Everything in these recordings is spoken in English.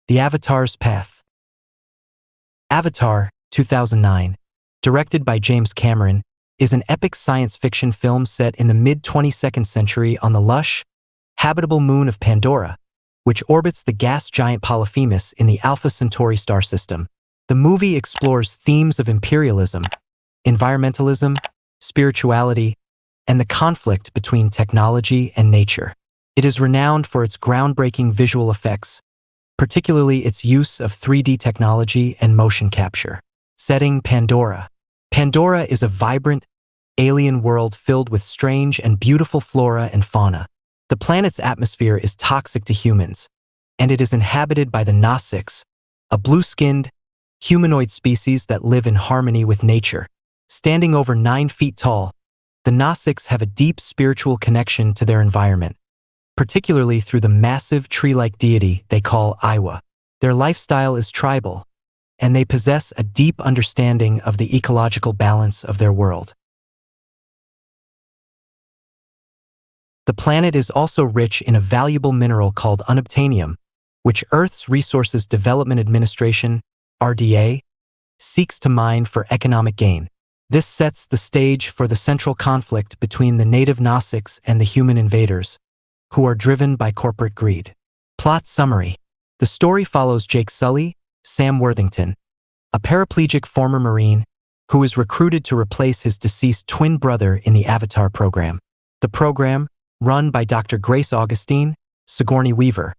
The Avatar's Path. Avatar, 2009, directed by James Cameron, is an epic science fiction film set in the mid-22nd century on the lush, habitable moon of Pandora, which orbits the gas giant Polyphemus in the Alpha Centauri star system. The movie explores themes of imperialism, environmentalism, spirituality, and the conflict between technology and nature. It is renowned for its groundbreaking visual effects, particularly its use of 3D technology and motion capture. Setting: Pandora. Pandora is a vibrant, alien world filled with strange and beautiful flora and fauna. The planet's atmosphere is toxic to humans, and it is inhabited by the Gnostics, a blue-skinned, humanoid species that live in harmony with nature. Standing over 9 feet tall, the Gnostics have a deep spiritual connection to their environment, particularly through the massive tree-like deity they call Iwa. Their lifestyle is tribal, and they possess a deep understanding of the ecological balance of their world. The planet is also rich in a valuable mineral called unobtainium, which Earth's Resources Development Administration, RDA, seeks to mine for economic gain. This sets the stage for the central conflict between the native Gnostics and the human invaders, who are driven by corporate greed. Plot summary. The story follows Jake Sully, Sam Worthington, a paraplegic former Marine who is recruited to replace his deceased twin brother in the Avatar program. The program, run by Dr. Grace Augustine, Sigourney Weaver,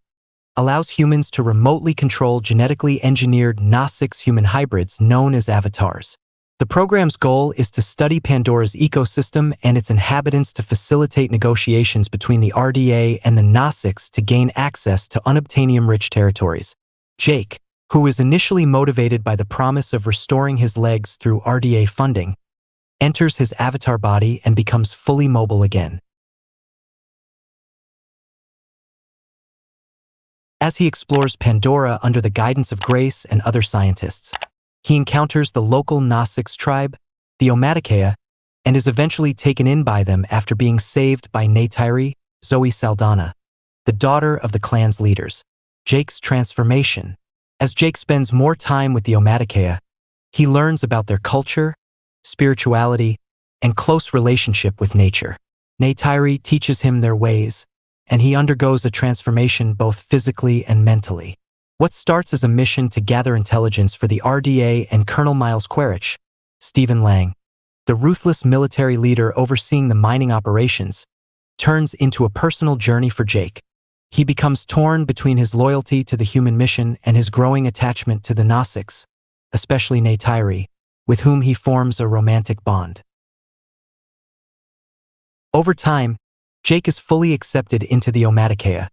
allows humans to remotely control genetically engineered Gnostics human hybrids known as avatars. The program's goal is to study Pandora's ecosystem and its inhabitants to facilitate negotiations between the RDA and the Gnostics to gain access to unobtainium-rich territories. Jake, who is initially motivated by the promise of restoring his legs through RDA funding, enters his avatar body and becomes fully mobile again. As he explores Pandora under the guidance of Grace and other scientists, he encounters the local Gnostics tribe, the Omaticaya, and is eventually taken in by them after being saved by Neytiri, Zoe Saldana, the daughter of the clan's leaders. Jake's transformation. As Jake spends more time with the Omaticaya, he learns about their culture, spirituality, and close relationship with nature. Neytiri teaches him their ways, and he undergoes a transformation both physically and mentally. What starts as a mission to gather intelligence for the RDA and Colonel Miles Quaritch, Stephen Lang, the ruthless military leader overseeing the mining operations, turns into a personal journey for Jake. He becomes torn between his loyalty to the human mission and his growing attachment to the Gnostics, especially Neytiri, with whom he forms a romantic bond. Over time, Jake is fully accepted into the Omaticaya,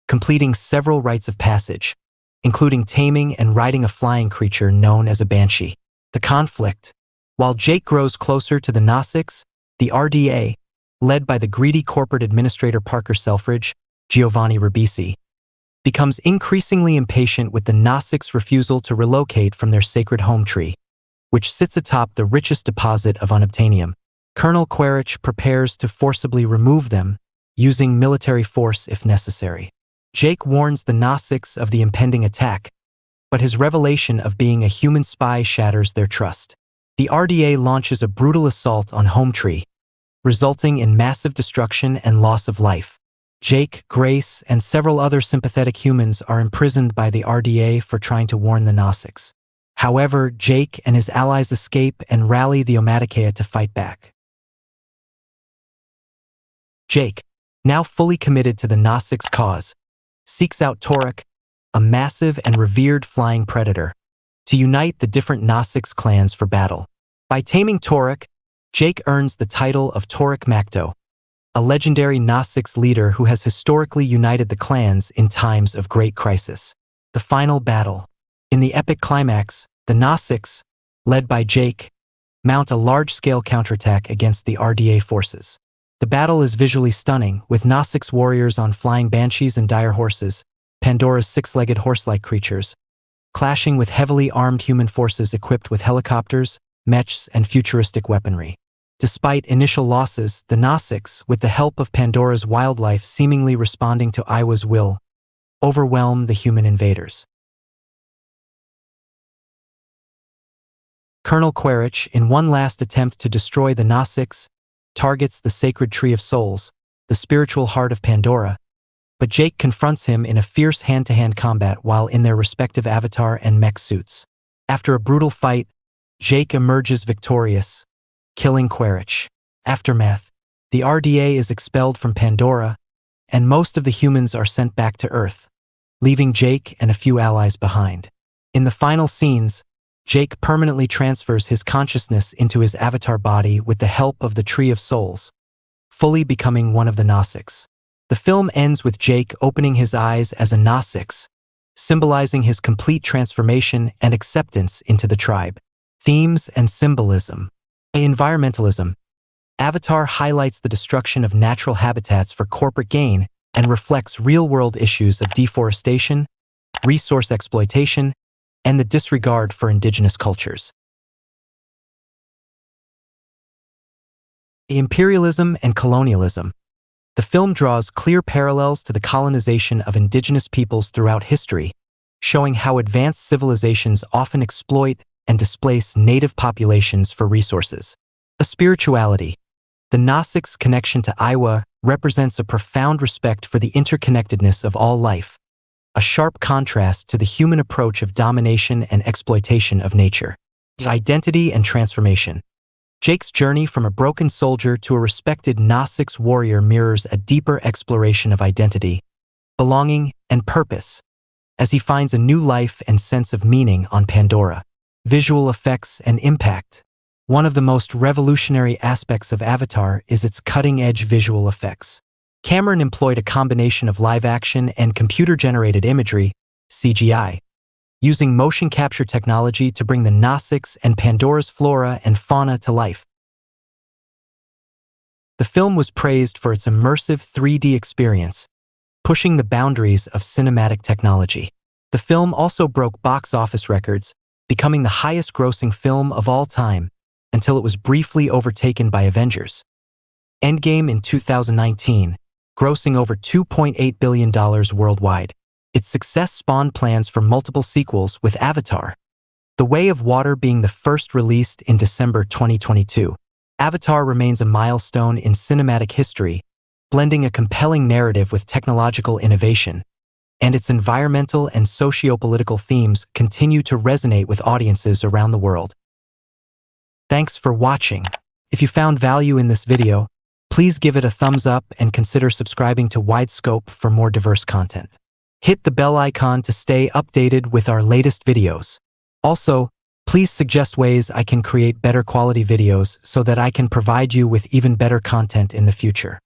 completing several rites of passage, including taming and riding a flying creature known as a banshee. The conflict. While Jake grows closer to the Gnostics, the RDA, led by the greedy corporate administrator Parker Selfridge, Giovanni Ribisi, becomes increasingly impatient with the Gnostics' refusal to relocate from their sacred home tree, which sits atop the richest deposit of unobtainium. Colonel Quaritch prepares to forcibly remove them, using military force if necessary. Jake warns the Gnostics of the impending attack, but his revelation of being a human spy shatters their trust. The RDA launches a brutal assault on Home Tree, resulting in massive destruction and loss of life. Jake, Grace, and several other sympathetic humans are imprisoned by the RDA for trying to warn the Gnostics. However, Jake and his allies escape and rally the Omaticaya to fight back. Jake, now fully committed to the Gnostics' cause, seeks out Toruk, a massive and revered flying predator, to unite the different Gnostics clans for battle. By taming Toruk, Jake earns the title of Toruk Makto, a legendary Gnostics leader who has historically united the clans in times of great crisis. The final battle. In the epic climax, the Gnostics, led by Jake, mount a large-scale counterattack against the RDA forces. The battle is visually stunning, with Gnostics warriors on flying banshees and dire horses, Pandora's 6-legged horse-like creatures, clashing with heavily armed human forces equipped with helicopters, mechs, and futuristic weaponry. Despite initial losses, the Gnostics, with the help of Pandora's wildlife seemingly responding to Iwa's will, overwhelm the human invaders. Colonel Quaritch, in one last attempt to destroy the Nausicaa, targets the sacred Tree of Souls, the spiritual heart of Pandora, but Jake confronts him in a fierce hand-to-hand combat while in their respective avatar and mech suits. After a brutal fight, Jake emerges victorious, killing Quaritch. Aftermath: the RDA is expelled from Pandora, and most of the humans are sent back to Earth, leaving Jake and a few allies behind. In the final scenes, Jake permanently transfers his consciousness into his avatar body with the help of the Tree of Souls, fully becoming one of the Nausicaa. The film ends with Jake opening his eyes as a Nausicaa, symbolizing his complete transformation and acceptance into the tribe. Themes and symbolism. Environmentalism. Avatar highlights the destruction of natural habitats for corporate gain and reflects real-world issues of deforestation, resource exploitation, and the disregard for indigenous cultures. Imperialism and colonialism. The film draws clear parallels to the colonization of indigenous peoples throughout history, showing how advanced civilizations often exploit and displace native populations for resources. A spirituality. The Nausicaa's connection to Iwa represents a profound respect for the interconnectedness of all life, a sharp contrast to the human approach of domination and exploitation of nature. Identity and transformation. Jake's journey from a broken soldier to a respected Nausicaa warrior mirrors a deeper exploration of identity, belonging, and purpose, as he finds a new life and sense of meaning on Pandora. Visual effects and impact. One of the most revolutionary aspects of Avatar is its cutting-edge visual effects. Cameron employed a combination of live-action and computer-generated imagery, CGI, using motion capture technology to bring the Nausicaa and Pandora's flora and fauna to life. The film was praised for its immersive 3D experience, pushing the boundaries of cinematic technology. The film also broke box office records, becoming the highest-grossing film of all time, until it was briefly overtaken by Avengers Endgame in 2019, grossing over $2.8 billion worldwide. Its success spawned plans for multiple sequels, with Avatar: The Way of Water being the first, released in December 2022. Avatar remains a milestone in cinematic history, blending a compelling narrative with technological innovation, and its environmental and socio-political themes continue to resonate with audiences around the world. Thanks for watching. If you found value in this video, please give it a thumbs up and consider subscribing to Widescope for more diverse content. Hit the bell icon to stay updated with our latest videos. Also, please suggest ways I can create better quality videos so that I can provide you with even better content in the future.